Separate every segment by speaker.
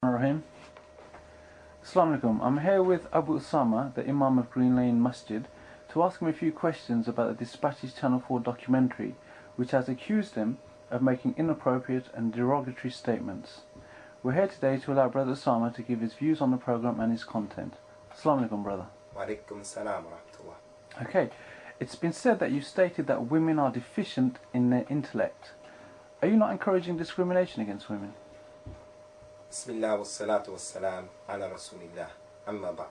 Speaker 1: Rahim. Assalamu alaikum. I'm here with Abu Usama, the Imam of Green Lane Masjid, to ask him a few questions about the Dispatches Channel 4 documentary, which has accused him of making inappropriate and derogatory statements. We're here today to allow Brother Usama to give his views on the program and its content. Assalamu alaikum, brother.
Speaker 2: Wa alaikum salam wa rahmatullah.
Speaker 1: Okay, it's been said that you stated that women are deficient in their intellect. Are you not encouraging discrimination against women?
Speaker 2: Bismillah wa salatu wa salam ala rasulillah. Amma ba'.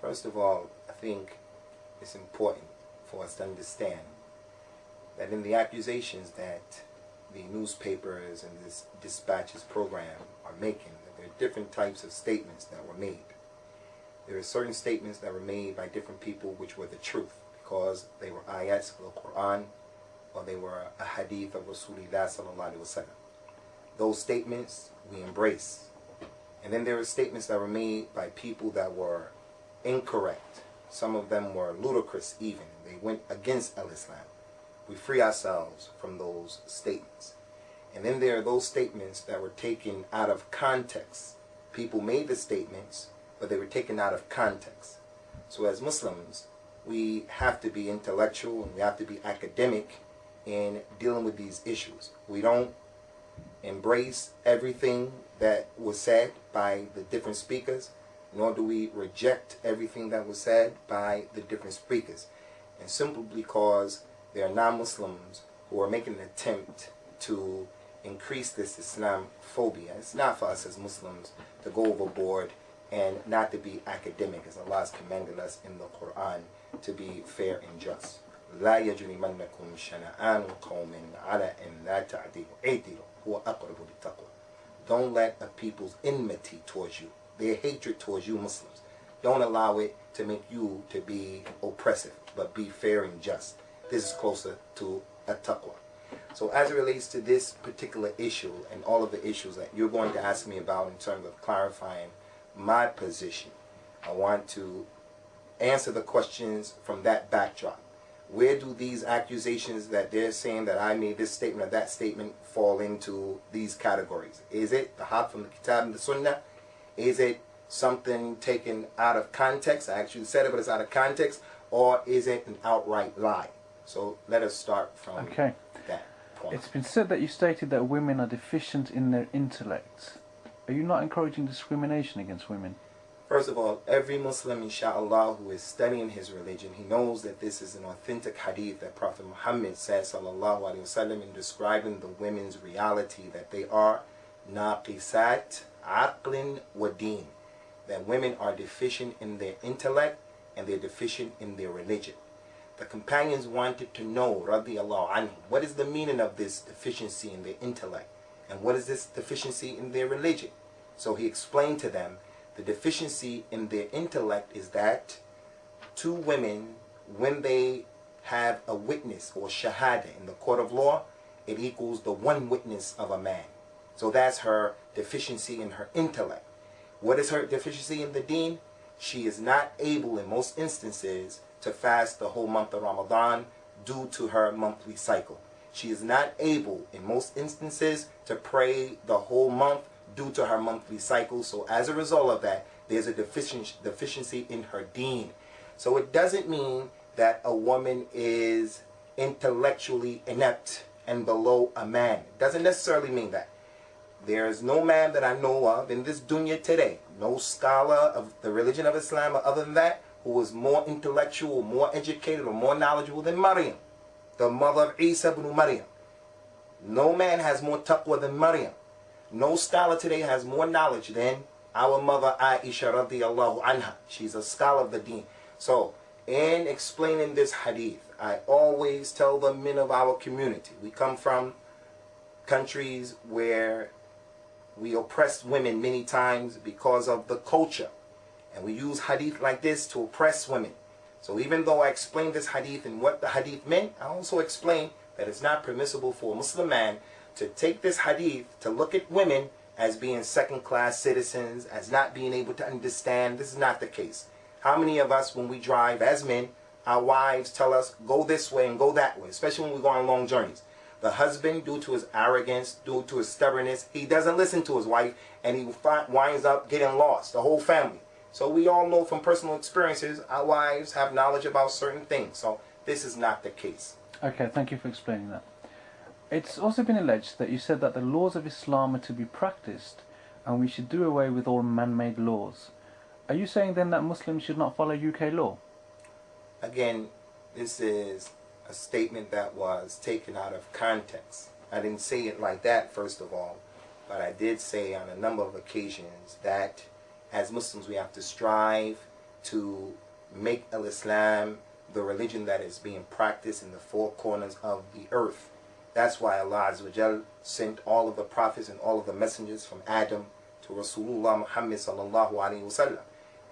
Speaker 2: First of all, I think it's important for us to understand that in the accusations that the newspapers and this Dispatches program are making, that there are different types of statements that were made. There are certain statements that were made by different people which were the truth because they were ayats of the Quran or they were a hadith of Rasulullah sallallahu alaihi wasallam. Those statements we embrace. And then there are statements that were made by people that were incorrect. Some of them were ludicrous even. They went against al-Islam. We free ourselves from those statements. And then there are those statements that were taken out of context. People made the statements, but they were taken out of context. So as Muslims, we have to be intellectual and we have to be academic in dealing with these issues. We don't embrace everything that was said by the different speakers, nor do we reject everything that was said by the different speakers. And simply because there are non-Muslims who are making an attempt to increase this Islamophobia. It's not for us as Muslims to go overboard and not to be academic, as Allah has commanded us in the Quran to be fair and just. لا يجرمنكم شنآن قوم على أن لا تعدلوا اعدلوا هو أقرب للتقوى. Don't let a people's enmity towards you, their hatred towards you Muslims, don't allow it to make you to be oppressive, but be fair and just. This is closer to at-taqwa. So as it relates to this particular issue and all of the issues that you're going to ask me about in terms of clarifying my position, I want to answer the questions from that backdrop. Where do these accusations that they're saying that I made this statement or that statement fall into these categories? Is it the haq from the Kitab and the Sunnah? Is it something taken out of context? I actually said it, but it's out of context. Or is it an outright lie? So let us start from that point.
Speaker 1: It's been said that you stated that women are deficient in their intellect. Are you not encouraging discrimination against women?
Speaker 2: First of all, every Muslim, inshallah, who is studying his religion, he knows that this is an authentic hadith that Prophet Muhammad said, sallallahu alaihi wasallam, in describing the women's reality, that they are naqisat aqlin wa deen, that women are deficient in their intellect and they're deficient in their religion. The companions wanted to know, radiyallahu anhum, what is the meaning of this deficiency in their intellect and what is this deficiency in their religion? So he explained to them the deficiency in their intellect is that two women, when they have a witness or shahada in the court of law, it equals the one witness of a man. So that's her deficiency in her intellect. What is her deficiency in the deen? She is not able in most instances to fast the whole month of Ramadan due to her monthly cycle. She is not able in most instances to pray the whole month due to her monthly cycle. So as a result of that, there's a deficiency in her deen. So it doesn't mean that a woman is intellectually inept and below a man. It doesn't necessarily mean that. There is no man that I know of in this dunya today, no scholar of the religion of Islam or other than that, who is more intellectual, more educated, or more knowledgeable than Maryam, the mother of Isa ibn Maryam. No man has more taqwa than Maryam. No scholar today has more knowledge than our mother Aisha radiyallahu anha. She's a scholar of the deen. So, in explaining this hadith, I always tell the men of our community, we come from countries where we oppress women many times because of the culture. And we use hadith like this to oppress women. So even though I explained this hadith and what the hadith meant, I also explained that it's not permissible for a Muslim man to take this hadith to look at women as being second-class citizens, as not being able to understand. This is not the case. How many of us, when we drive as men, our wives tell us, go this way and go that way, especially when we go on long journeys. The husband, due to his arrogance, due to his stubbornness, he doesn't listen to his wife, and he winds up getting lost, the whole family. So we all know from personal experiences, our wives have knowledge about certain things. So this is not the case.
Speaker 1: Okay, thank you for explaining that. It's also been alleged that you said that the laws of Islam are to be practiced and we should do away with all man-made laws. Are you saying then that Muslims should not follow UK law?
Speaker 2: Again, this is a statement that was taken out of context. I didn't say it like that, first of all, but I did say on a number of occasions that as Muslims we have to strive to make Islam the religion that is being practiced in the four corners of the earth. That's why Allah Azza wa Jal sent all of the prophets and all of the messengers from Adam to Rasulullah Muhammad sallallahu alaihi wasallam.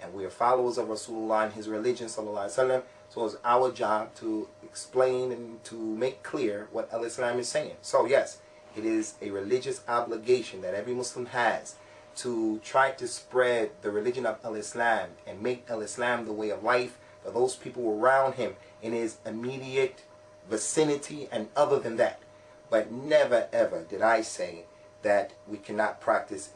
Speaker 2: And we are followers of Rasulullah and his religion sallallahu alaihi wasallam. So it's our job to explain and to make clear what Al-Islam is saying. So yes, it is a religious obligation that every Muslim has to try to spread the religion of Al-Islam and make Al-Islam the way of life for those people around him in his immediate vicinity and other than that. But never ever did I say that we cannot practice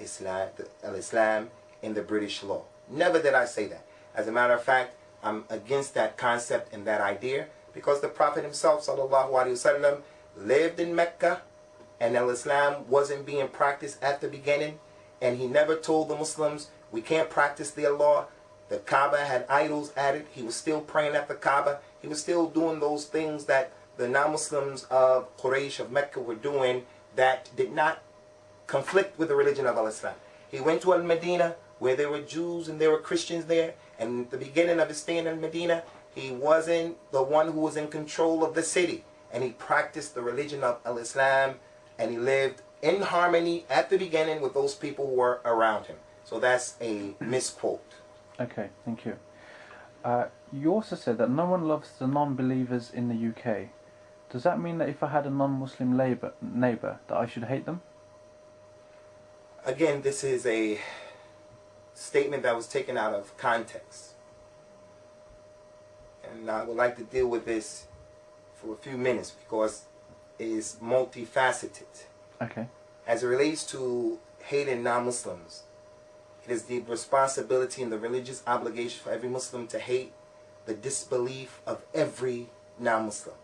Speaker 2: Al-Islam in the British law. Never did I say that. As a matter of fact, I'm against that concept and that idea because the Prophet himself sallallahu alaihi wasallam lived in Mecca and Al-Islam wasn't being practiced at the beginning, and he never told the Muslims we can't practice their law. The Kaaba had idols at it. He was still praying at the Kaaba. He was still doing those things that the non-Muslims of Quraysh of Mecca were doing that did not conflict with the religion of Al-Islam. He went to Al-Medina where there were Jews and there were Christians there, and at the beginning of his stay in Al-Medina, he wasn't the one who was in control of the city, and he practiced the religion of Al-Islam, and he lived in harmony at the beginning with those people who were around him. So that's a misquote.
Speaker 1: Okay, thank you. You also said that no one loves the non-believers in the UK. Does that mean that if I had a non-Muslim neighbour that I should hate them?
Speaker 2: Again, this is a statement that was taken out of context. And I would like to deal with this for a few minutes because it is multifaceted.
Speaker 1: Okay.
Speaker 2: As it relates to hating non-Muslims, it is the responsibility and the religious obligation for every Muslim to hate the disbelief of every non-Muslim.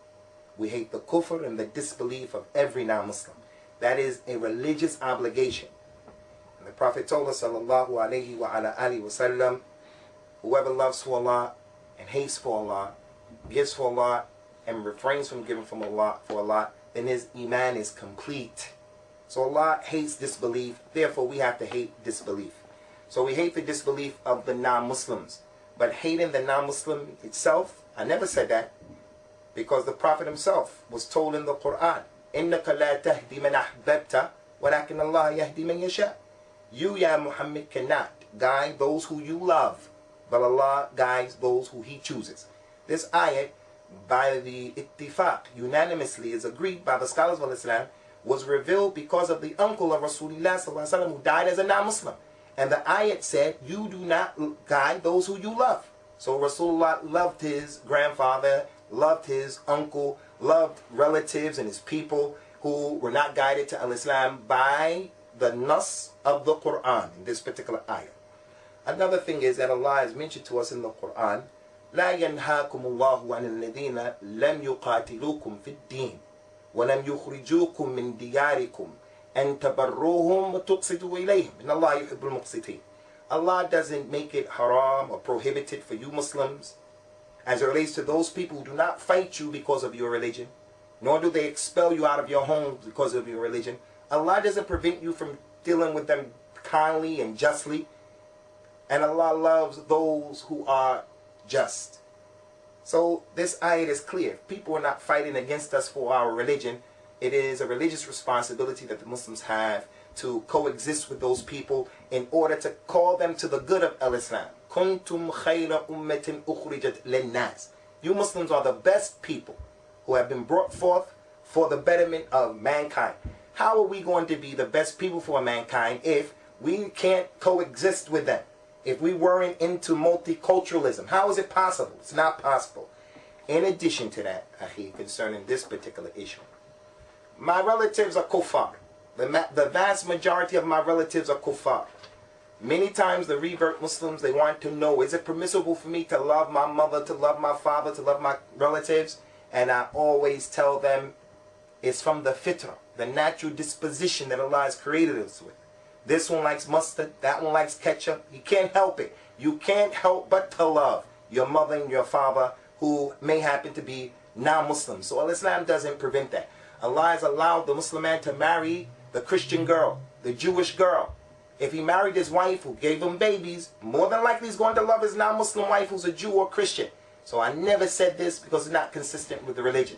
Speaker 2: We hate the kufr and the disbelief of every non-Muslim. That is a religious obligation. And the Prophet told us, sallallahu alayhi wa ala alihi wa sallam, whoever loves for Allah and hates for Allah, gives for Allah and refrains from giving from Allah for Allah, then his iman is complete. So Allah hates disbelief, therefore we have to hate disbelief. So we hate the disbelief of the non-Muslims. But hating the non-Muslim itself, I never said that, because the Prophet himself was told in the Quran, إِنَّكَ لَا تَهْدِي مَنْ أَحْبَبْتَ وَلَكِنَّ اللَّهَ يَهْدِي مَنْ يَشَاءُ. You, Ya Muhammad, cannot guide those who you love, but Allah guides those who He chooses. This ayat, by the ittifaq, unanimously is agreed by the scholars of Islam, was revealed because of the uncle of Rasulullah ﷺ who died as a non-Muslim. And the ayat said, you do not guide those who you love. So Rasulullah loved his grandfather, loved his uncle, loved relatives and his people who were not guided to Al-Islam by the nas of the Quran in this particular ayah. Another thing is that Allah has mentioned to us in the Quran, لا ينهاكم الله عن الذين لم يقاتلوكم في الدين وَلَمْ يُخْرِجُوكُمْ مِنْ دِيَارِكُمْ أَنْ تَبَرُّوهُمْ وَتُقْسِطُوا إِلَيْهِمْ إِنَّ اللَّهَ يُحِبُّ الْمُقْسِطِينَ. Allah doesn't make it haram or prohibited for you Muslims as it relates to those people who do not fight you because of your religion, nor do they expel you out of your homes because of your religion. Allah doesn't prevent you from dealing with them kindly and justly, and Allah loves those who are just. So this ayat is clear. If people are not fighting against us for our religion, it is a religious responsibility that the Muslims have to coexist with those people in order to call them to the good of Al-Islam. Kuntum khayra ummatin ukhrijat linnas. You Muslims are the best people who have been brought forth for the betterment of mankind. How are we going to be the best people for mankind if we can't coexist with them? If we weren't into multiculturalism, how is it possible? It's not possible. In addition to that, concerning this particular issue, My relatives are kuffar. The vast majority of my relatives are kuffar. Many times the revert Muslims, they want to know, is it permissible for me to love my mother, to love my father, to love my relatives? And I always tell them, it's from the fitrah, the natural disposition that Allah has created us with. This one likes mustard, that one likes ketchup. You can't help it. You can't help but to love your mother and your father who may happen to be non-Muslims. So Islam doesn't prevent that. Allah has allowed the Muslim man to marry the Christian girl, the Jewish girl. If he married his wife who gave him babies, more than likely he's going to love his non-Muslim wife who's a Jew or Christian. So I never said this because it's not consistent with the religion.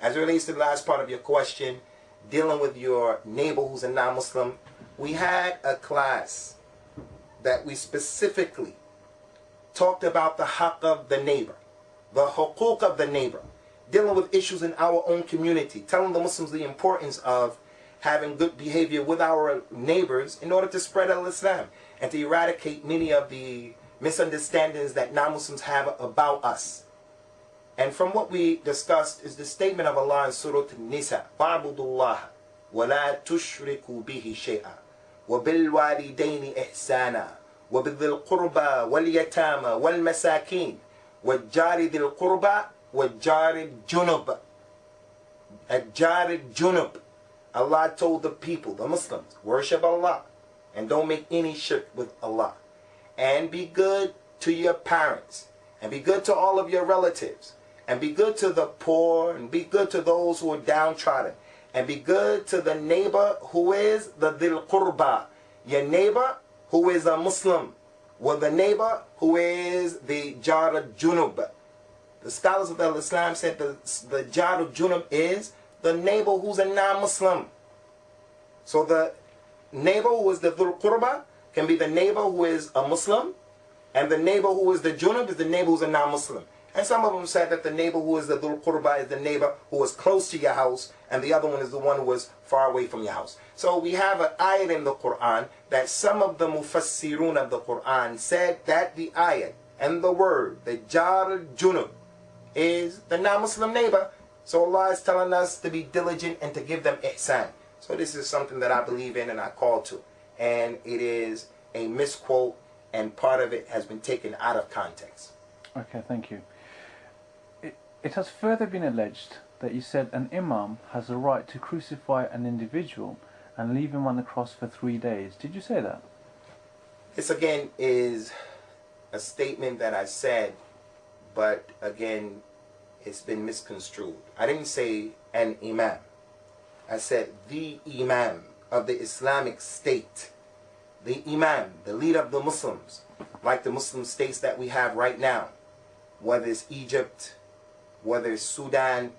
Speaker 2: As it relates to the last part of your question, dealing with your neighbor who's a non-Muslim, we had a class that we specifically talked about the haqq of the neighbor, the huquq of the neighbor, dealing with issues in our own community, telling the Muslims the importance of having good behavior with our neighbors in order to spread al-Islam and to eradicate many of the misunderstandings that non-Muslims have about us. And from what we discussed is the statement of Allah in Surah An-Nisa, وَاعْبُدُوا اللَّهَ وَلَا تُشْرِكُوا بِهِ شَيْئًا وَبِالْوَالِدَيْنِ إِحْسَانًا وَبِذِي الْقُرْبَى وَالْيَتَامَى وَالْمَسَاكِينِ وَالْجَارِ ذِي الْقُرْبَى وَالْجَارِ الْجُنُبِ. الْجَارِ الْجُنُبِ. Allah told the people, the Muslims, worship Allah and don't make any shirk with Allah. And be good to your parents. And be good to all of your relatives. And be good to the poor. And be good to those who are downtrodden. And be good to the neighbor who is the Dhil Qurba. Your neighbor who is a Muslim. Or the neighbor who is the Jar al-Junub. The scholars of Islam said the Jar al-Junub is the neighbor who's a non-Muslim. So the neighbor who is the Dhul Qurba can be the neighbor who is a Muslim, and the neighbor who is the Junub is the neighbor who's a non-Muslim. And some of them said that the neighbor who is the Dhul Qurba is the neighbor who is close to your house, and the other one is the one who is far away from your house. So we have an ayat in the Quran that some of the mufassirun of the Quran said that the ayat and the word, the Jar al-Junub, is the non-Muslim neighbor. So Allah is telling us to be diligent and to give them ihsan. So this is something that I believe in and I call to. And it is a misquote, and part of it has been taken out of context.
Speaker 1: Okay, thank you. It has further been alleged that you said an imam has a right to crucify an individual and leave him on the cross for 3 days. Did you say that?
Speaker 2: This again is a statement that I said, but again, it's been misconstrued. I didn't say an imam. I said the imam of the Islamic State. The imam, the leader of the Muslims, like the Muslim states that we have right now, whether it's Egypt, whether it's Sudan,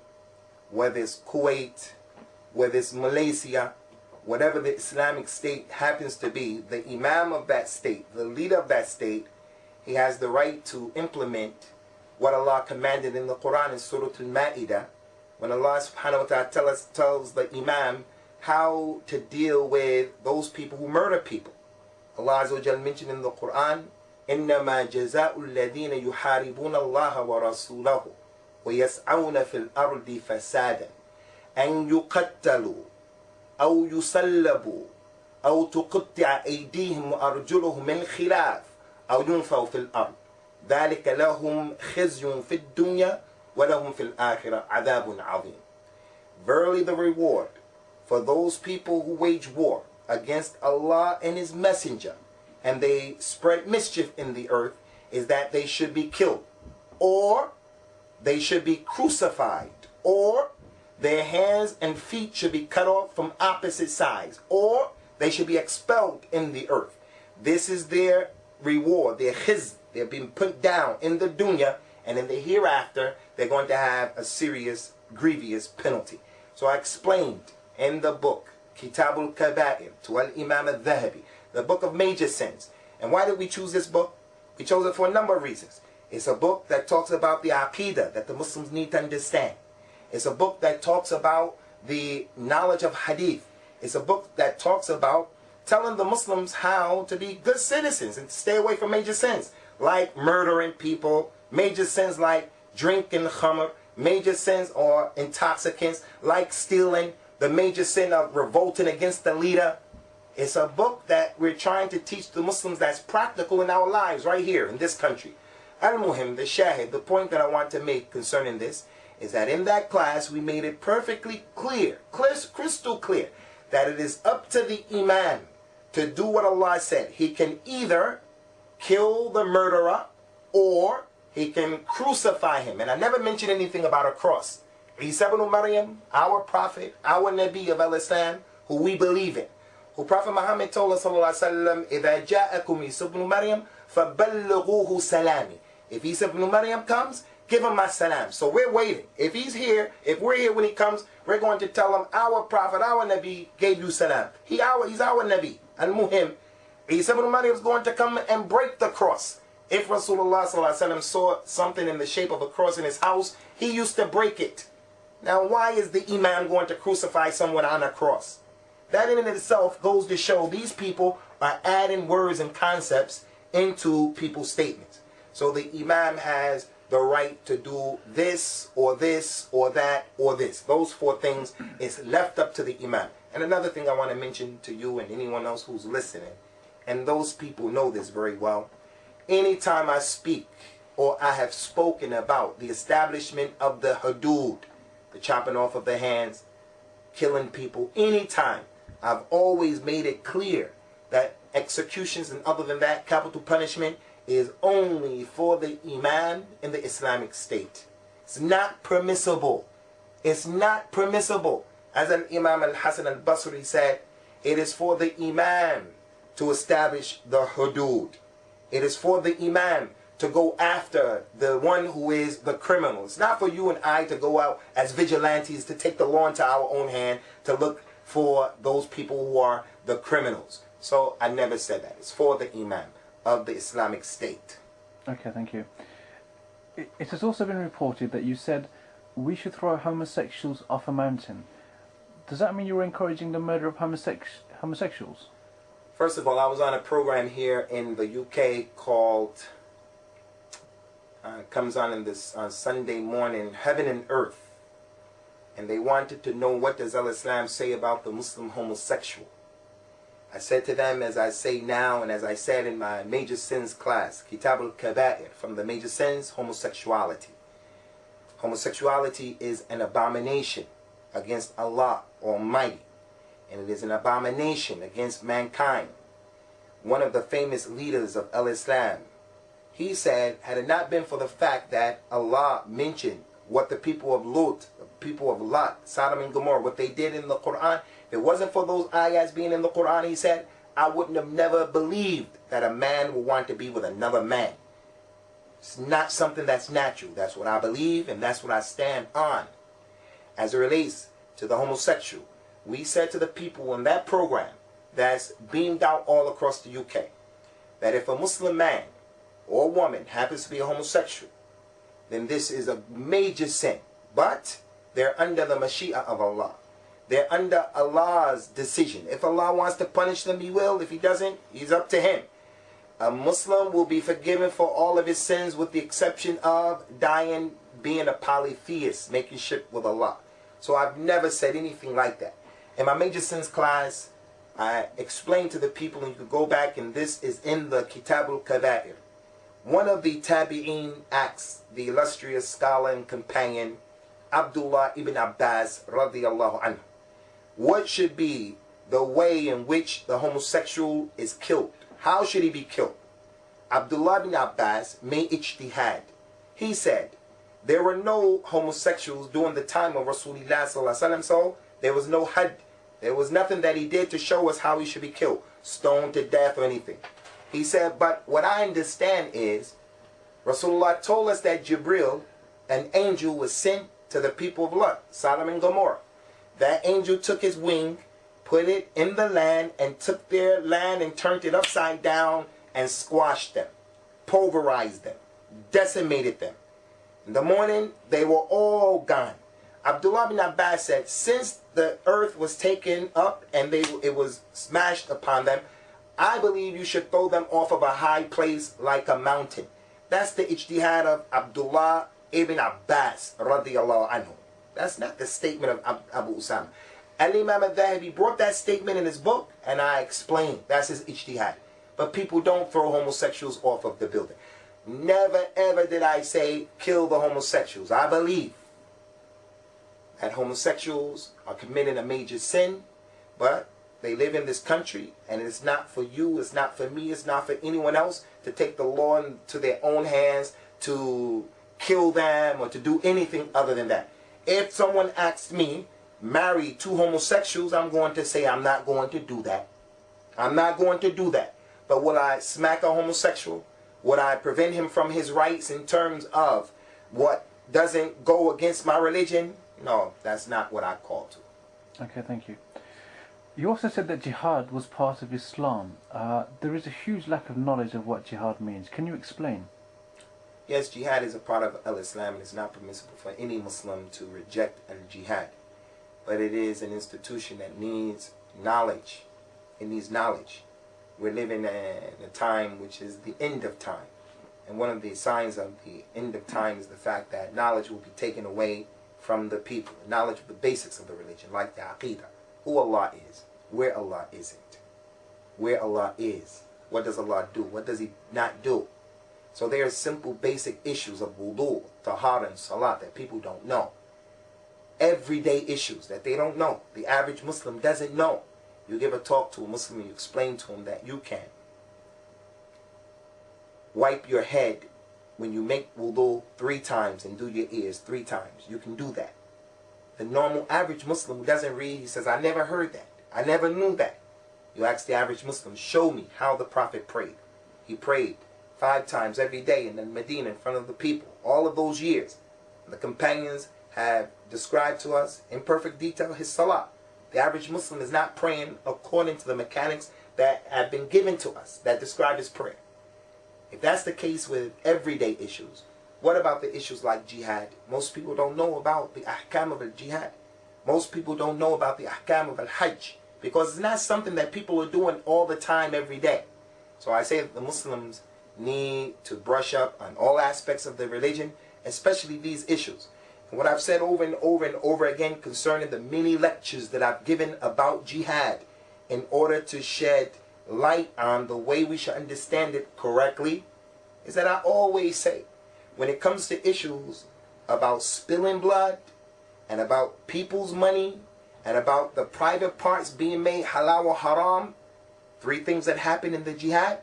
Speaker 2: whether it's Kuwait, whether it's Malaysia, whatever the Islamic State happens to be, the imam of that state, the leader of that state, he has the right to implement what Allah commanded in the Quran in Surah Al-Ma'idah, when Allah subhanahu wa ta'ala tells the imam how to deal with those people who murder people. Allah Azza wa Jal mentioned in the Quran, إِنَّمَا جَزَاءُ الَّذِينَ يُحَارِبُونَ اللَّهَ وَرَسُولَهُ وَيَسْعَوْنَ فِي الْأَرْضِ فَسَادًا أَن يُقَتَّلُوا أَوْ يُسَلَّبُوا أَوْ تُقَطَّعَ أَيْدِيهِمْ وَأَرْجُلُهُم مِّنْ خِلَافٍ أَوْ يُنفَوْا فِي الْأَرْضِ ذَلِكَ لَهُمْ خِزْيٌ فِي الدُّنْيَا وَلَهُمْ فِي الْآخِرَةِ عَذَابٌ عَظِيمٌ. Verily the reward for those people who wage war against Allah and His Messenger and they spread mischief in the earth is that they should be killed, or they should be crucified, or their hands and feet should be cut off from opposite sides, or they should be expelled in the earth. This is their reward, their khizr. They're being put down in the dunya, and in the hereafter, they're going to have a serious, grievous penalty. So I explained in the book, Kitabul Kaba'ir, to Al-Imam al-Dhahabi, the book of major sins. And why did we choose this book? We chose it for a number of reasons. It's a book that talks about the aqidah that the Muslims need to understand. It's a book that talks about the knowledge of hadith. It's a book that talks about telling the Muslims how to be good citizens and to stay away from major sins, like murdering people, major sins like drinking khamr, major sins or intoxicants like stealing. the major sin of revolting against the leader. It's a book that we're trying to teach the Muslims that's practical in our lives right here in this country. Al-Muhim, the Shahid, the point that I want to make concerning this is that in that class we made it perfectly clear, crystal clear, that it is up to the Imam to do what Allah said. He can either kill the murderer or he can crucify him. And I never mentioned anything about a cross. Isa ibn Maryam, our prophet, our Nabi of al-Islam, who we believe in, who Prophet Muhammad told us, sallallahu alaihi wasallam, إِذَا جَاءَكُمْ Isa ibn Maryam فَبَلِّغُوهُ سَلَامِ. If Isa ibn Maryam comes, give him my salam. So we're waiting. If he's here, if we're here when he comes, we're going to tell him our prophet, our Nabi gave you salam. He's our Nabi. Al-Muhim, Isa ibn Maryam is going to come and break the cross. If Rasulullah sallallahu alaihi wasallam saw something in the shape of a cross in his house, he used to break it. Now, why is the Imam going to crucify someone on a cross? That in and of itself goes to show these people are adding words and concepts into people's statements. So the Imam has the right to do this or that or this. Those four things is left up to the Imam. And another thing I want to mention to you and anyone else who's listening, and those people know this very well, anytime I speak or I have spoken about the establishment of the hudud, the chopping off of the hands, killing people, anytime, I've always made it clear that executions and other than that, capital punishment, is only for the Imam in the Islamic State. It's not permissible. It's not permissible. As an Imam al-Hasan al-Basri said, it is for the Imam to establish the hudud. It is for the Imam to go after the one who is the criminal. It's not for you and I to go out as vigilantes, to take the law into our own hand, to look for those people who are the criminals. So I never said that. It's for the Imam of the Islamic State.
Speaker 1: Okay, thank you. It has also been reported that you said we should throw homosexuals off a mountain. Does that mean you're encouraging the murder of homosexuals?
Speaker 2: First of all, I was on a program here in the UK called, comes on Sunday morning, Heaven and Earth. And they wanted to know, what does Al-Islam say about the Muslim homosexual? I said to them, as I say now and as I said in my major sins class, Kitab al-Kaba'ir, from the major sins, homosexuality. Homosexuality is an abomination against Allah Almighty. And it is an abomination against mankind. One of the famous leaders of Al-Islam, he said, had it not been for the fact that Allah mentioned what the people of Lut, the people of Lot, Sodom and Gomorrah, what they did in the Quran, if it wasn't for those ayahs being in the Quran, he said, I wouldn't have never believed that a man would want to be with another man. It's not something that's natural. That's what I believe and that's what I stand on. As it relates to the homosexual, we said to the people in that program that's beamed out all across the UK, that if a Muslim man or woman happens to be a homosexual, then this is a major sin. But they're under the Mashiach of Allah. They're under Allah's decision. If Allah wants to punish them, He will. If He doesn't, He's up to Him. A Muslim will be forgiven for all of his sins with the exception of dying, being a polytheist, making shirk with Allah. So I've never said anything like that. In my major sins class, I explained to the people, and you can go back, and this is in the Kitab al-Kaba'ir. One of the Tabi'een asks the illustrious scholar and companion, Abdullah ibn Abbas, radiyallahu anhu, what should be the way in which the homosexual is killed? How should he be killed? Abdullah ibn Abbas made ijtihad. He said, there were no homosexuals during the time of Rasulullah sallallahu alaihi wasallam, so there was no had. There was nothing that he did to show us how he should be killed, stoned to death or anything. He said, but what I understand is, Rasulullah told us that Jibril, an angel, was sent to the people of Lot, Sodom and Gomorrah. That angel took his wing, put it in the land, and took their land and turned it upside down and squashed them, pulverized them, decimated them. In the morning, they were all gone. Abdullah bin Abbas said, since the earth was taken up and it was smashed upon them, I believe you should throw them off of a high place like a mountain. That's the ijtihad of Abdullah ibn Abbas radiyallahu anhu. That's not the statement of Abu Usama. Al-Imam al-Dhahabi brought that statement in his book, and I explained. That's his ijtihad. But people don't throw homosexuals off of the building. Never ever did I say kill the homosexuals. I believe that homosexuals are committing a major sin, but they live in this country, and it's not for you, it's not for me, it's not for anyone else to take the law into their own hands to kill them or to do anything other than that. If someone asks me, marry 2 homosexuals, I'm going to say I'm not going to do that. I'm not going to do that. But will I smack a homosexual? Would I prevent him from his rights in terms of what doesn't go against my religion? No, that's not what I call to.
Speaker 1: Okay, thank you. You also said that jihad was part of Islam. There is a huge lack of knowledge of what jihad means. Can you explain?
Speaker 2: Yes, jihad is a part of al-Islam, and it's not permissible for any Muslim to reject al-jihad. But it is an institution that needs knowledge. It needs knowledge. We're living in a time which is the end of time. And one of the signs of the end of time is the fact that knowledge will be taken away from the people. Knowledge of the basics of the religion, like the aqidah. Who Allah is, where Allah isn't, where Allah is, what does Allah do, what does He not do. So there are simple basic issues of wudu, tahara, and salat that people don't know. Everyday issues that they don't know. The average Muslim doesn't know. You give a talk to a Muslim and you explain to him that you can wipe your head when you make wudu 3 times and do your ears 3 times. You can do that. The normal average Muslim who doesn't read, he says, I never heard that. I never knew that. You ask the average Muslim, show me how the Prophet prayed. He prayed 5 times every day in the Medina in front of the people. All of those years. The companions have described to us in perfect detail his salah. The average Muslim is not praying according to the mechanics that have been given to us that describe his prayer. If that's the case with everyday issues, what about the issues like jihad? Most people don't know about the ahkam of al-jihad. Most people don't know about the ahkam of al-hajj, because it's not something that people are doing all the time, every day. So I say that the Muslims need to brush up on all aspects of the religion, especially these issues. And what I've said over and over and over again concerning the many lectures that I've given about jihad in order to shed light on the way we should understand it correctly, is that I always say, when it comes to issues about spilling blood and about people's money and about the private parts being made halal or haram, 3 things that happen in the jihad,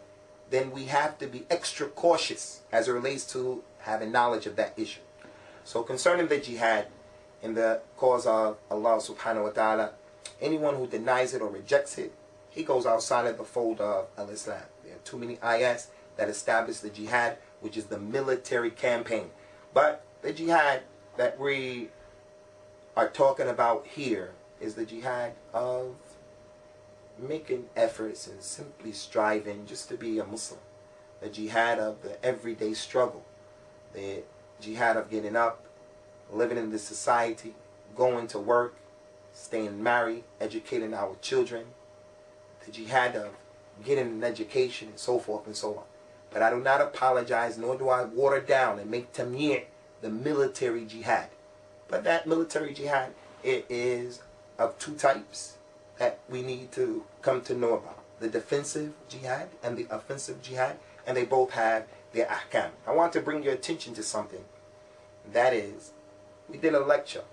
Speaker 2: then we have to be extra cautious as it relates to having knowledge of that issue. So concerning the jihad in the cause of Allah subhanahu wa ta'ala, anyone who denies it or rejects it, he goes outside of the fold of al-Islam. There are too many ayahs that establish the jihad, which is the military campaign. But the jihad that we are talking about here is the jihad of making efforts and simply striving just to be a Muslim. The jihad of the everyday struggle. The jihad of getting up, living in this society, going to work, staying married, educating our children. The jihad of getting an education and so forth and so on. But I do not apologize, nor do I water down and make tamyir the military jihad. But that military jihad, it is of 2 types that we need to come to know about. The defensive jihad and the offensive jihad, and they both have their ahkam. I want to bring your attention to something. That is, we did a lecture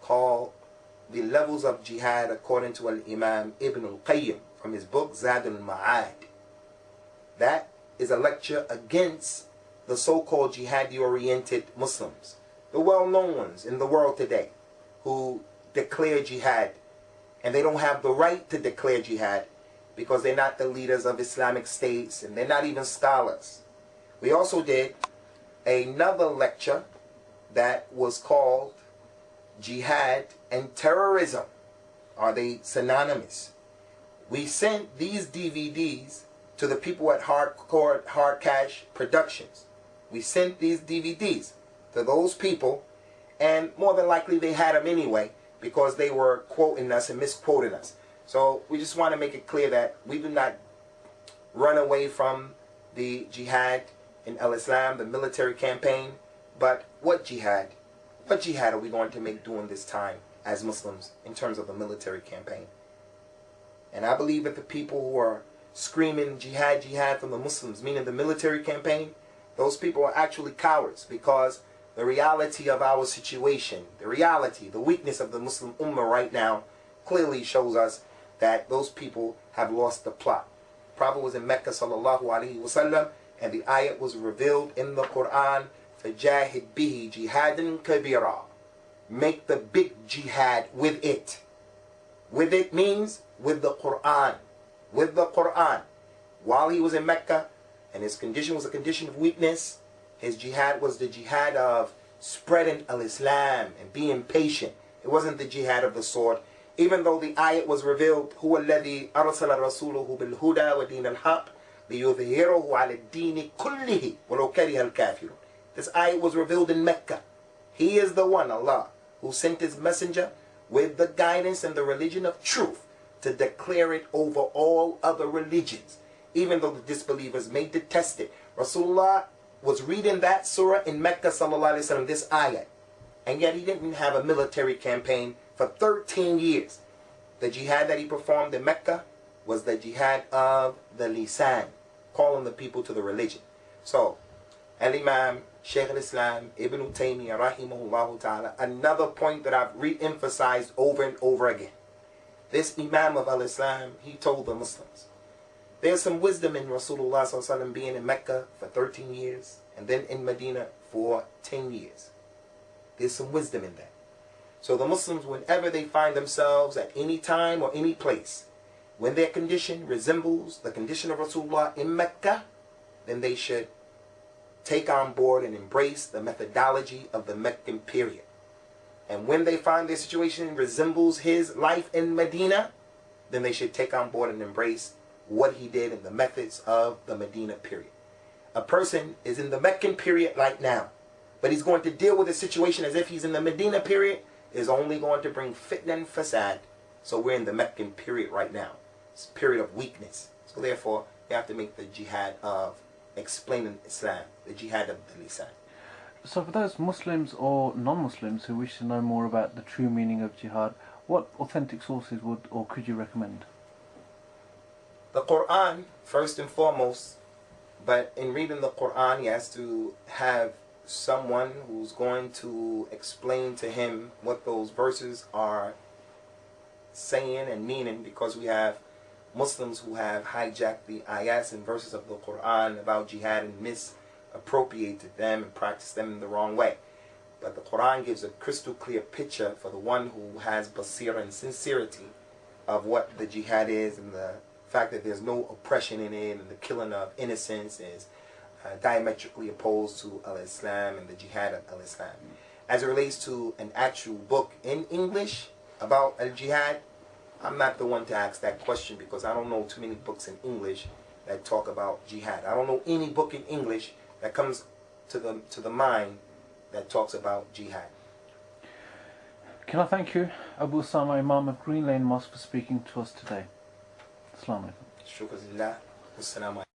Speaker 2: called The Levels of Jihad According to Al-Imam Ibn al-Qayyim from his book Zad al-Ma'ad. That is a lecture against the so-called jihadi-oriented Muslims, the well-known ones in the world today who declare jihad, and they don't have the right to declare jihad because they're not the leaders of Islamic states and they're not even scholars. We also did another lecture that was called Jihad and Terrorism. Are they synonymous? We sent these DVDs to the people at Hard Cash Productions. We sent these DVDs to those people, and more than likely they had them anyway because they were quoting us and misquoting us. So we just want to make it clear that we do not run away from the jihad in al-Islam, the military campaign. But what jihad? What jihad are we going to make during this time? as Muslims in terms of the military campaign. And I believe that the people who are screaming jihad, jihad from the Muslims, meaning the military campaign, those people are actually cowards, because the reality of our situation, the reality, the weakness of the Muslim Ummah right now clearly shows us that those people have lost the plot. The Prophet was in Mecca sallallahu alaihi wasallam, and the ayat was revealed in the Quran, فَجَاهِدْ بِهِ جِهَادًا كَبِيرًا. Make the big jihad with it. With it means with the Quran. With the Quran. While he was in Mecca, and his condition was a condition of weakness, his jihad was the jihad of spreading al-Islam and being patient. It wasn't the jihad of the sword. Even though the ayat was revealed, هُوَ الَّذِي أَرْسَلَ رَسُولُهُ بِالْهُدَى وَدِينَ الْحَقِّ لِيُظْهِرَهُ عَلَى الدِّينِ كُلِّهِ وَلَوْ كَرِهَ الْكَافِرُونَ. This ayat was revealed in Mecca. He is the one, Allah, who sent his messenger with the guidance and the religion of truth to declare it over all other religions, even though the disbelievers may detest it. Rasulullah was reading that surah in Mecca sallallahu alaihi wasallam, this ayat, and yet he didn't have a military campaign for 13 years. The jihad that he performed in Mecca was the jihad of the lisan, calling the people to the religion. So, Al-Imam Shaykh al-Islam Ibn Taymiyyah rahimahullah ta'ala, another point that I've re-emphasized over and over again. This Imam of al-Islam, he told the Muslims, there's some wisdom in Rasulullah sallallahu alaihi wasallam being in Mecca for 13 years and then in Medina for 10 years. There's some wisdom in that. So the Muslims, whenever they find themselves at any time or any place, when their condition resembles the condition of Rasulullah in Mecca, then they should take on board and embrace the methodology of the Meccan period. And when they find their situation resembles his life in Medina, then they should take on board and embrace what he did in the methods of the Medina period. A person is in the Meccan period right now, but he's going to deal with the situation as if he's in the Medina period, is only going to bring fitna and fasad. So we're in the Meccan period right now. It's a period of weakness. So therefore, we have to make the jihad of explaining Islam, the jihad of the lisan.
Speaker 1: So for those Muslims or non-Muslims who wish to know more about the true meaning of jihad, what authentic sources would or could you recommend?
Speaker 2: The Quran, first and foremost, but in reading the Quran, he has to have someone who's going to explain to him what those verses are saying and meaning, because we have Muslims who have hijacked the ayats and verses of the Quran about jihad and misappropriated them and practiced them in the wrong way. But the Quran gives a crystal clear picture for the one who has basira and sincerity of what the jihad is, and the fact that there's no oppression in it, and the killing of innocents is diametrically opposed to al-Islam and the jihad of al-Islam. As it relates to an actual book in English about al-jihad, I'm not the one to ask that question, because I don't know too many books in English that talk about jihad. I don't know any book in English that comes to the mind that talks about jihad.
Speaker 1: Can I thank you, Abu Usama, Imam of Green Lane Mosque, for speaking to us today. Assalamu alaikum.
Speaker 2: Shukr lillah. Wassalamu alaikum.